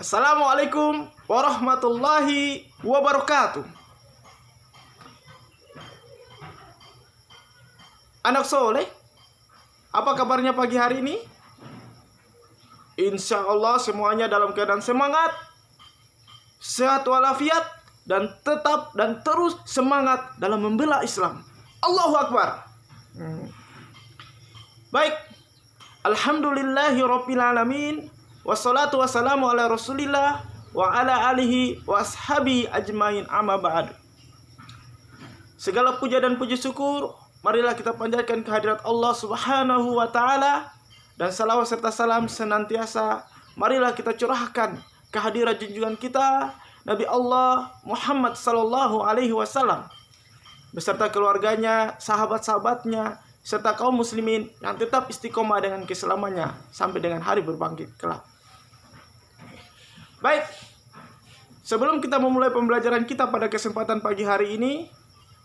Assalamualaikum warahmatullahi wabarakatuh. Anak soleh, apa kabarnya pagi hari ini? Insya Allah semuanya dalam keadaan semangat, sehat walafiat, dan tetap dan terus semangat dalam membela Islam. Allahu Akbar. Baik, alhamdulillahirabbil alamin, wassalatu wassalamu ala Rasulillah wa ala alihi wa ashabi ajmain, amma ba'd. Segala puja dan puji syukur marilah kita panjatkan kehadirat Allah Subhanahu wa taala, dan salawat serta salam senantiasa marilah kita curahkan kehadirat junjungan kita Nabi Allah Muhammad sallallahu alaihi wasallam beserta keluarganya, sahabat-sahabatnya, serta kaum muslimin yang tetap istiqomah dengan keislamannya sampai dengan hari berbangkit kelak. Baik, sebelum kita memulai pembelajaran kita pada kesempatan pagi hari ini,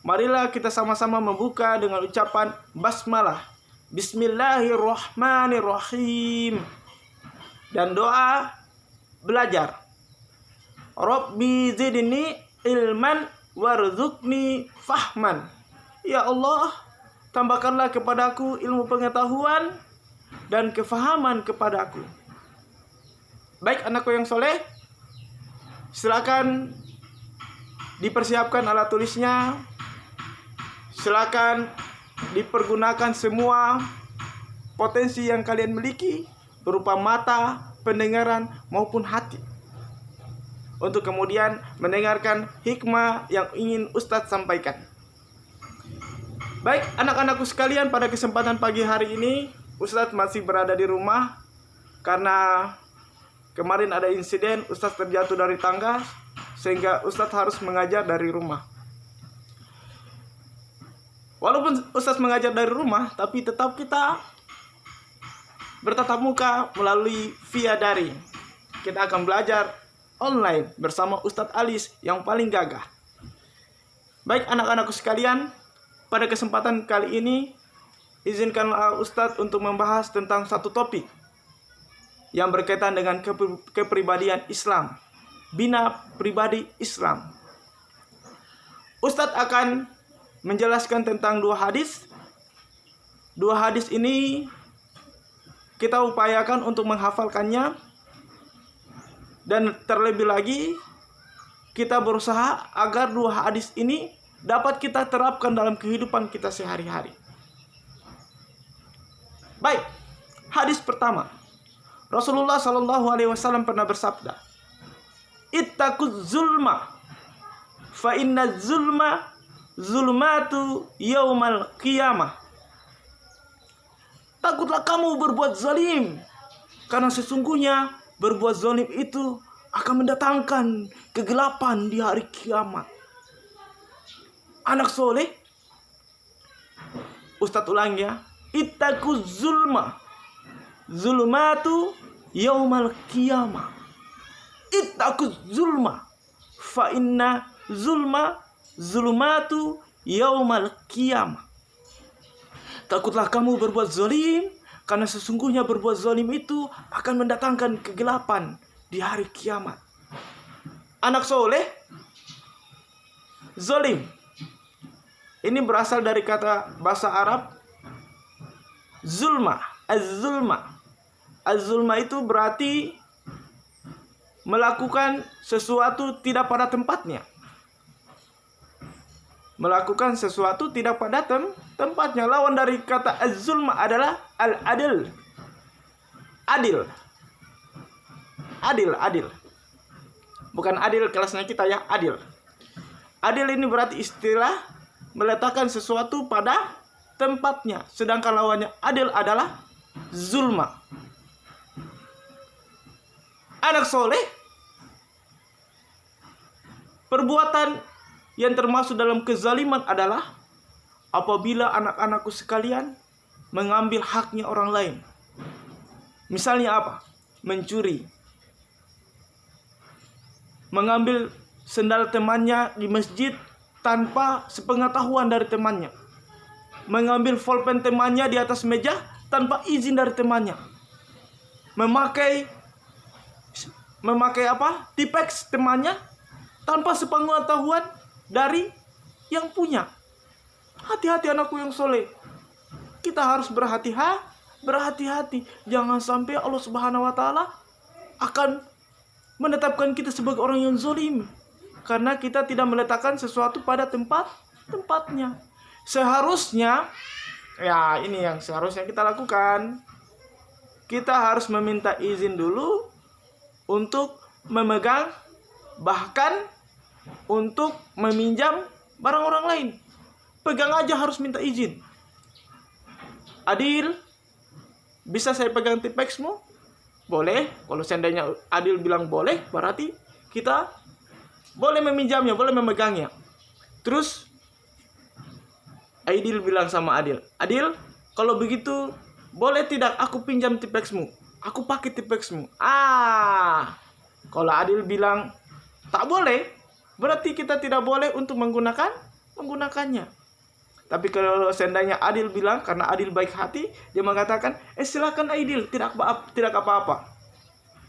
marilah kita sama-sama membuka dengan ucapan basmalah, Bismillahirrahmanirrahim, dan doa belajar. Rabbi zidni ilman warzuqni fahman. Ya Allah, tambahkanlah kepadaku ilmu pengetahuan dan kefahaman kepadaku. Baik anakku yang soleh, silakan dipersiapkan alat tulisnya. Silakan dipergunakan semua potensi yang kalian miliki berupa mata, pendengaran maupun hati untuk kemudian mendengarkan hikmah yang ingin Ustadz sampaikan. Baik anak-anakku sekalian, pada kesempatan pagi hari ini Ustadz masih berada di rumah karena kemarin ada insiden Ustadz terjatuh dari tangga sehingga Ustadz harus mengajar dari rumah. Walaupun Ustadz mengajar dari rumah, tapi tetap kita bertatap muka melalui via daring. Kita akan belajar online bersama Ustadz Alis yang paling gagah. Baik anak-anakku sekalian, pada kesempatan kali ini izinkanlah Ustadz untuk membahas tentang satu topik yang berkaitan dengan kepribadian Islam, bina pribadi Islam. Ustadz akan menjelaskan tentang dua hadis. Dua hadis ini kita upayakan untuk menghafalkannya, dan terlebih lagi kita berusaha agar dua hadis ini dapat kita terapkan dalam kehidupan kita sehari-hari. Baik, hadis pertama, Rasulullah Shallallahu Alaihi Wasallam pernah bersabda, "Ittaquz zulma, fa inna zulma zulmatu yaumal qiyamah." Takutlah kamu berbuat zalim, karena sesungguhnya berbuat zalim itu akan mendatangkan kegelapan di hari kiamat. Anak soleh, Ustadz ulang ya, ittaquz zulma zulmatu yaumal qiyamah. Ittaquz zulma, fa inna zulma zulmatu yaumal qiyamah. Takutlah kamu berbuat zalim, karena sesungguhnya berbuat zalim itu akan mendatangkan kegelapan di hari kiamat. Anak soleh, zalim ini berasal dari kata bahasa Arab zulma. Az-zulma, az-zulma itu berarti melakukan sesuatu tidak pada tempatnya. Melakukan sesuatu tidak pada tempatnya. Lawan dari kata az-zulma adalah al-adil. Adil. Adil, adil. Bukan adil kelasnya kita ya, adil. Adil ini berarti istilah meletakkan sesuatu pada tempatnya. Sedangkan lawannya adil adalah zulma. Anak soleh, perbuatan yang termasuk dalam kezaliman adalah apabila anak-anakku sekalian mengambil haknya orang lain. Misalnya apa? Mencuri. Mengambil sendal temannya di masjid tanpa sepengetahuan dari temannya. Mengambil pulpen temannya di atas meja tanpa izin dari temannya. memakai apa? Tipex temannya tanpa sepengetahuan dari yang punya. Hati-hati anakku yang soleh. Kita harus berhati-hati. Jangan sampai Allah Subhanahu wa taala akan menetapkan kita sebagai orang yang zalim karena kita tidak meletakkan sesuatu pada tempatnya. Seharusnya, ya ini yang seharusnya kita lakukan. Kita harus meminta izin dulu untuk memegang, bahkan untuk meminjam barang orang lain. Pegang aja harus minta izin. Adil, bisa saya pegang tipexmu? Boleh. Kalau seandainya Adil bilang boleh, berarti kita boleh meminjamnya, boleh memegangnya. Terus Adil bilang sama Adil, Adil, kalau begitu boleh tidak aku pinjam tipexmu? Aku pakai tipexmu. Kalau Adil bilang tak boleh, berarti kita tidak boleh untuk menggunakannya. Tapi kalau seandainya Adil bilang, karena Adil baik hati, dia mengatakan, silakan Adil, tidak apa-apa.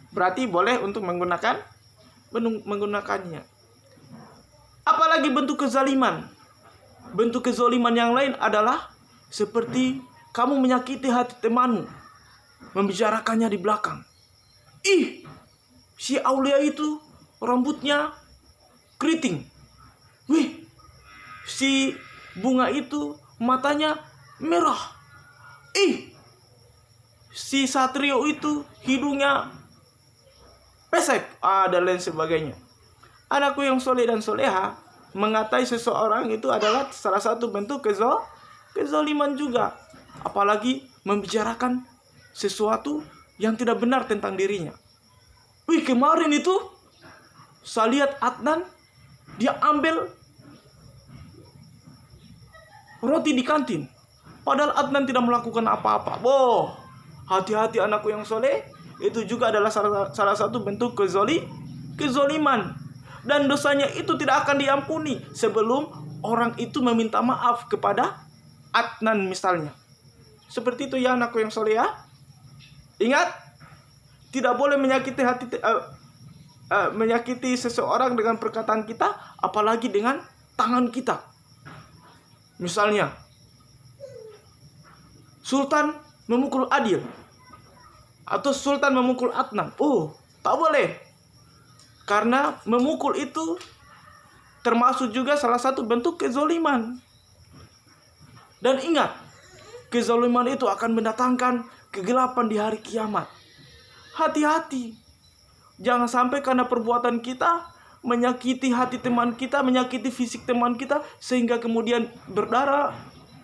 Berarti boleh untuk menggunakannya. Apalagi bentuk kezaliman. Bentuk kezaliman yang lain adalah seperti kamu menyakiti hati temanmu, membicarakannya di belakang. Si Aulia itu rambutnya keriting. Si Bunga itu matanya merah. Si Satrio itu hidungnya pesek. Dan lain sebagainya. Anakku yang soleh dan soleha, mengatai seseorang itu adalah salah satu bentuk kezaliman juga. Apalagi membicarakan sesuatu yang tidak benar tentang dirinya. Kemarin itu saya lihat Adnan, dia ambil roti di kantin, padahal Adnan tidak melakukan apa-apa. Hati-hati anakku yang soleh. Itu juga adalah salah satu bentuk kezaliman. Dan dosanya itu tidak akan diampuni sebelum orang itu meminta maaf kepada Adnan misalnya. Seperti itu ya anakku yang soleh ya. Ingat, tidak boleh menyakiti seseorang dengan perkataan kita, apalagi dengan tangan kita. Misalnya, Sultan memukul Adil atau Sultan memukul Adnan. Tak boleh. Karena memukul itu termasuk juga salah satu bentuk kezaliman. Dan ingat, kezaliman itu akan mendatangkan kegelapan di hari kiamat. Hati-hati. Jangan sampai karena perbuatan kita menyakiti hati teman kita, menyakiti fisik teman kita, sehingga kemudian berdarah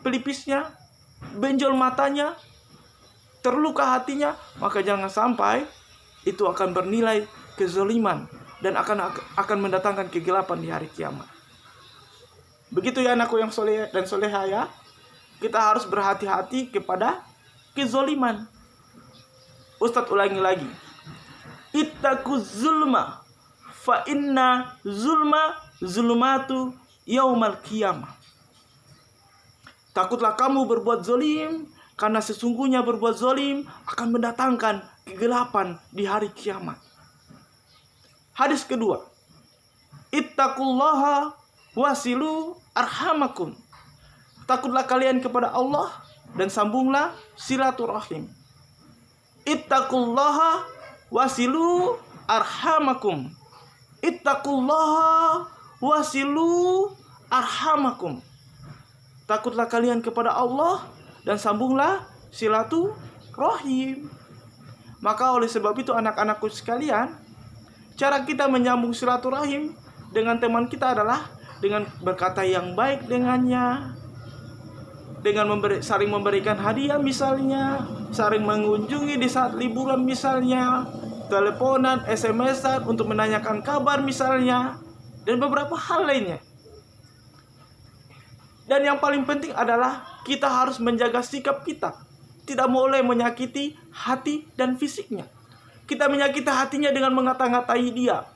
pelipisnya, benjol matanya, terluka hatinya. Maka jangan sampai itu akan bernilai kezaliman dan akan mendatangkan kegelapan di hari kiamat. Begitu ya anakku yang soleh dan soleha ya. Kita harus berhati-hati kepada kezaliman. Ustadz ulangi lagi. Ittaquz zulma fa inna zulmatu yaumal qiyamah. Takutlah kamu berbuat zalim, karena sesungguhnya berbuat zalim akan mendatangkan kegelapan di hari kiamat. Hadis kedua. Ittaqullaha wasilu arhamakum. Takutlah kalian kepada Allah dan sambunglah silaturahim. Ittaqullaha wasilu arhamakum. Ittaqullaha wasilu arhamakum. Takutlah kalian kepada Allah dan sambunglah silaturahim. Maka oleh sebab itu anak-anakku sekalian, cara kita menyambung silaturahim dengan teman kita adalah dengan berkata yang baik dengannya, dengan saling memberikan hadiah misalnya, saling mengunjungi di saat liburan misalnya, teleponan, SMS-an untuk menanyakan kabar misalnya, dan beberapa hal lainnya. Dan yang paling penting adalah kita harus menjaga sikap kita. Tidak boleh menyakiti hati dan fisiknya. Kita menyakiti hatinya dengan mengata-ngatai dia,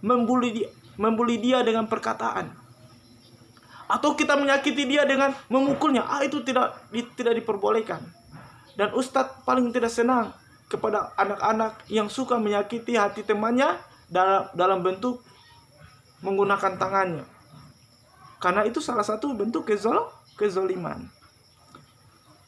membuli dia dengan perkataan, atau kita menyakiti dia dengan memukulnya. Itu tidak diperbolehkan. Dan Ustadz paling tidak senang kepada anak-anak yang suka menyakiti hati temannya dalam bentuk menggunakan tangannya. Karena itu salah satu bentuk kezoliman.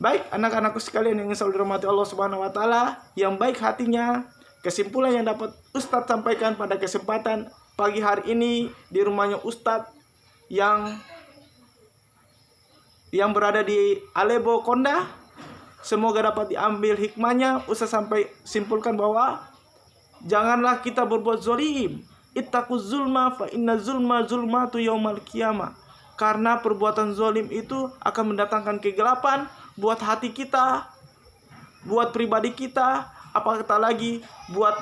Baik anak-anakku sekalian yang selalu dirahmati Allah Subhanahu wa taala, yang baik hatinya, kesimpulan yang dapat Ustadz sampaikan pada kesempatan pagi hari ini di rumahnya Ustadz yang berada di Alebo Konda, semoga dapat diambil hikmahnya. Ustadz sampai simpulkan bahwa janganlah kita berbuat zolim. Ittaquz zulma fa inna zulma zulmatu yaumal qiyamah. Karena perbuatan zolim itu akan mendatangkan kegelapan buat hati kita, buat pribadi kita, apatah lagi buat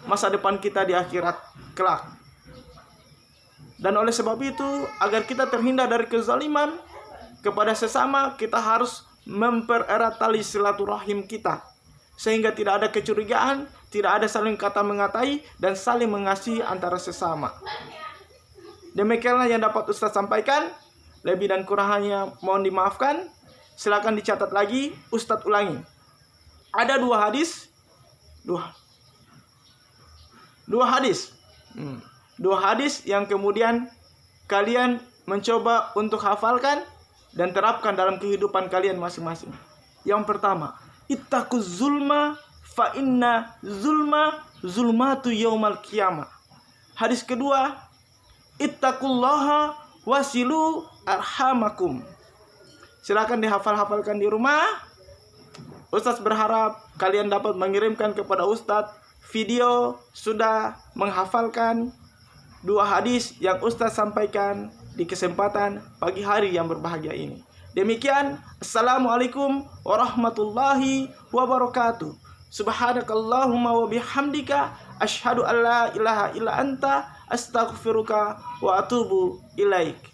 masa depan kita di akhirat kelak. Dan oleh sebab itu, agar kita terhindar dari kezaliman kepada sesama, kita harus mempererat tali silaturahim kita, sehingga tidak ada kecurigaan, tidak ada saling kata mengatai, dan saling mengasihi antara sesama. Demikianlah yang dapat Ustadz sampaikan. Lebih dan kurangnya mohon dimaafkan. Silakan dicatat lagi, Ustadz ulangi. Ada dua hadis yang kemudian kalian mencoba untuk hafalkan dan terapkan dalam kehidupan kalian masing-masing. Yang pertama, ittaquz zulma fa inna zulma zulmatu yaumal qiyamah. Hadis kedua, ittaqullaha wasilu arhamakum. Silakan dihafal-hafalkan di rumah. Ustadz berharap kalian dapat mengirimkan kepada Ustadz video sudah menghafalkan dua hadis yang Ustadz sampaikan di kesempatan pagi hari yang berbahagia ini. Demikian, assalamualaikum warahmatullahi wabarakatuh. Subhanakallahumma wa bihamdika asyhadu an la ilaha illa anta astaghfiruka wa atubu ilaik.